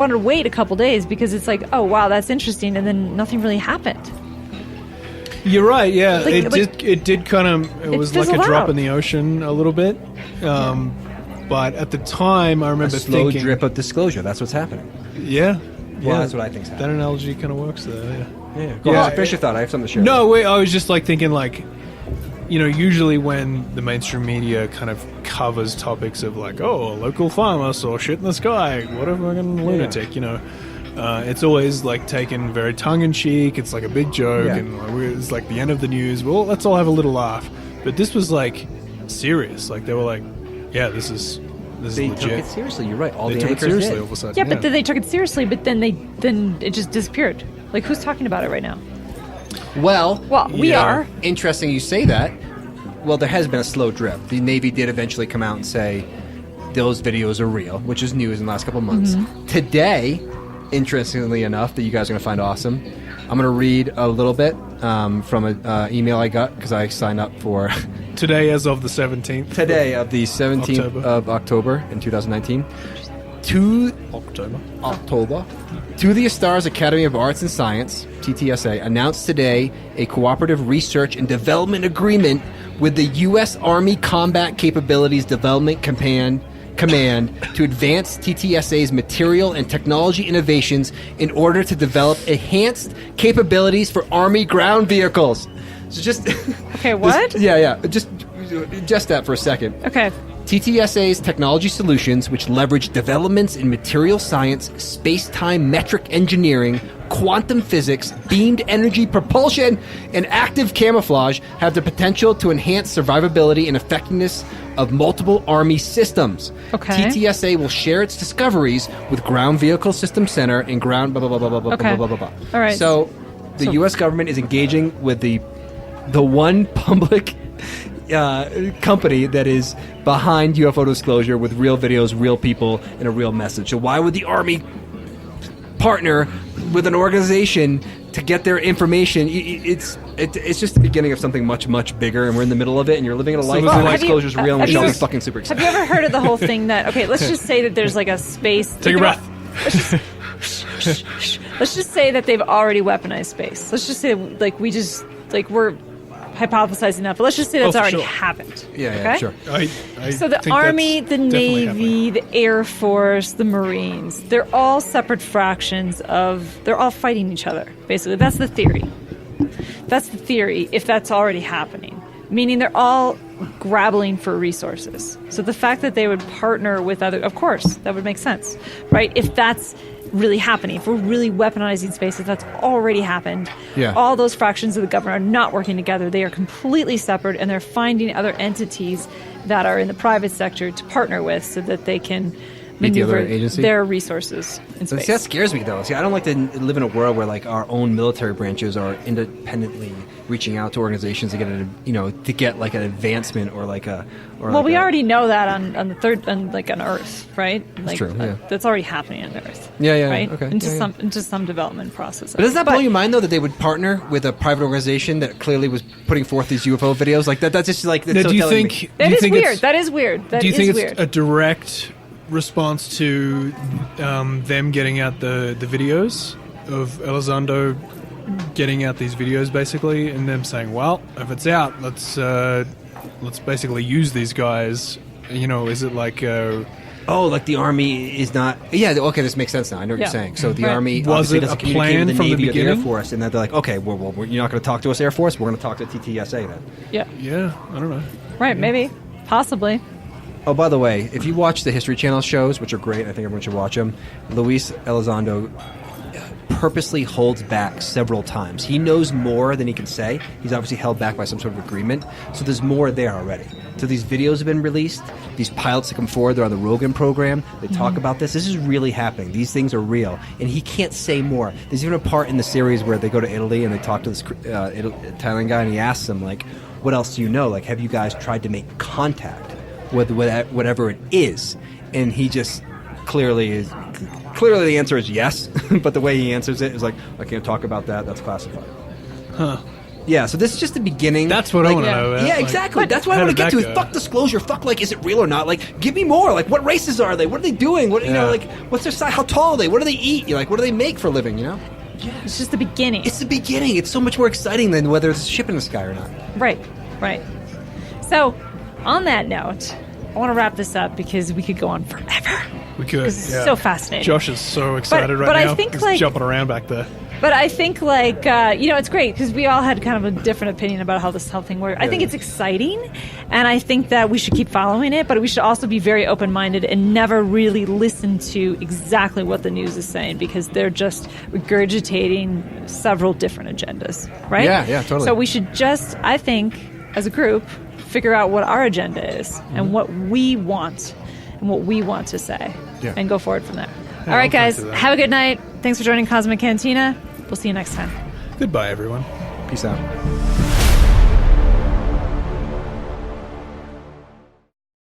wanted to wait a couple days because it's like, oh wow, that's interesting, and then nothing really happened. You're right. Yeah, it did kind of. It was like a drop in the ocean a little bit. But at the time, I remember a slow thinking, drip of disclosure. That's what's happening. Yeah. Well, that's what I think's happening. That analogy kind of works there. Yeah. Go on. Finish your thought. I have something to share. No, wait. I was just like thinking, like, usually when the mainstream media kind of covers topics of like, oh, a local farmer saw shit in the sky, what a fucking lunatic, it's always like taken very tongue in cheek. It's like a big joke, and it's like the end of the news. Well, let's all have a little laugh. But this was like serious. Like they were like, yeah, this is legit. They took it seriously. You're right. They took it seriously all of a sudden. Yeah, but then they took it seriously. But then it just disappeared. Like, who's talking about it right now? Well, we are. Interesting you say that. Well, there has been a slow drip. The Navy did eventually come out and say those videos are real, which is news in the last couple of months. Mm-hmm. Today, interestingly enough, that you guys are going to find awesome, I'm going to read a little bit from an email I got because I signed up for... Today as of the 17th. Today of the 17th of October in 2019. To the Stars Academy of Arts and Science, TTSA, announced today a cooperative research and development agreement with the U.S. Army Combat Capabilities Development Command to advance TTSA's material and technology innovations in order to develop enhanced capabilities for Army ground vehicles. So just... Okay, what? Just that for a second. Okay. TTSA's technology solutions, which leverage developments in material science, space-time metric engineering, quantum physics, beamed energy propulsion, and active camouflage, have the potential to enhance survivability and effectiveness of multiple Army systems. Okay. TTSA will share its discoveries with Ground Vehicle System Center and Ground blah, blah, blah, blah, blah, blah, blah, blah, blah. All right. So the U.S. government is engaging with the one public... company that is behind UFO disclosure with real videos, real people, and a real message. So why would the Army partner with an organization to get their information? It's just the beginning of something much, much bigger, and we're in the middle of it, and you're living in a life where disclosure is real, and we're something fucking super exciting. Have you ever heard of the whole thing that, okay, let's just say that there's like a space... Take a breath. Let's just say that they've already weaponized space. Let's just say, like, we're hypothesizing that, but let's just say that's already happened. Yeah, sure. So the Army, the Navy, the Air Force, the Marines, they're all separate fractions they're all fighting each other, basically. That's the theory. That's the theory, if that's already happening. Meaning they're all grappling for resources. So the fact that they would partner with of course, that would make sense, right? If that's really happening, if we're really weaponizing space, if that's already happened, all those fractions of the government are not working together. They are completely separate, and they're finding other entities that are in the private sector to partner with so that they can maneuver their resources in space. See, that scares me, though. See, I don't like to live in a world where like our own military branches are independently reaching out to organizations to get like an advancement or like a. We already know that on Earth, right? That's Like, true. Yeah. That's already happening on Earth. Yeah. Right. Okay. Into some development process. But doesn't that blow your mind though that they would partner with a private organization that clearly was putting forth these UFO videos like that? That's just like. Now, do you think that is weird? That is weird. Do you think it's a direct response to them getting out the videos of Elizondo getting out these videos basically, and them saying, well, if it's out, let's basically use these guys. Is it like like the Army is not... Yeah, okay, this makes sense now. I know what you're saying. So the Army was it doesn't a plan with the from Navy the or the Air beginning? Force, and then they're like, okay, well, you're not going to talk to us, Air Force? We're going to talk to TTSA then. Yeah, I don't know. Right, maybe. Possibly. Oh, by the way, if you watch the History Channel shows, which are great, I think everyone should watch them, Luis Elizondo purposely holds back several times. He knows more than he can say. He's obviously held back by some sort of agreement. So there's more there already. So these videos have been released. These pilots that come forward, they're on the Rogan program. They talk about this. This is really happening. These things are real. And he can't say more. There's even a part in the series where they go to Italy and they talk to this Italian guy, and he asks them, like, what else do you know? Like, have you guys tried to make contact with whatever it is? And he just clearly the answer is yes, but the way he answers it is like, I can't talk about that. That's classified. Huh. Yeah, so this is just the beginning. That's what I want to know. Yeah, exactly. That's what I want to get to. Is fuck disclosure. Fuck, like, is it real or not? Like, give me more. Like, what races are they? What are they doing? What, you know, like, what's their size? How tall are they? What do they eat? You're like, what do they make for a living? You know? Yeah. It's just the beginning. It's the beginning. It's so much more exciting than whether it's a ship in the sky or not. Right. So, on that note, I want to wrap this up because we could go on forever. We could. Because it's so fascinating. Josh is so excited but right now. I think, He's like, jumping around back there. But I think, like, it's great because we all had kind of a different opinion about how this whole thing works. I think it's exciting, and I think that we should keep following it, but we should also be very open-minded and never really listen to exactly what the news is saying because they're just regurgitating several different agendas, right? Yeah, totally. So we should just, I think, as a group, figure out what our agenda is and what we want and what we want to say and go forward from there. All right, guys, have a good night. Thanks for joining Cosmic Cantina. We'll see you next time. Goodbye, everyone. Peace out.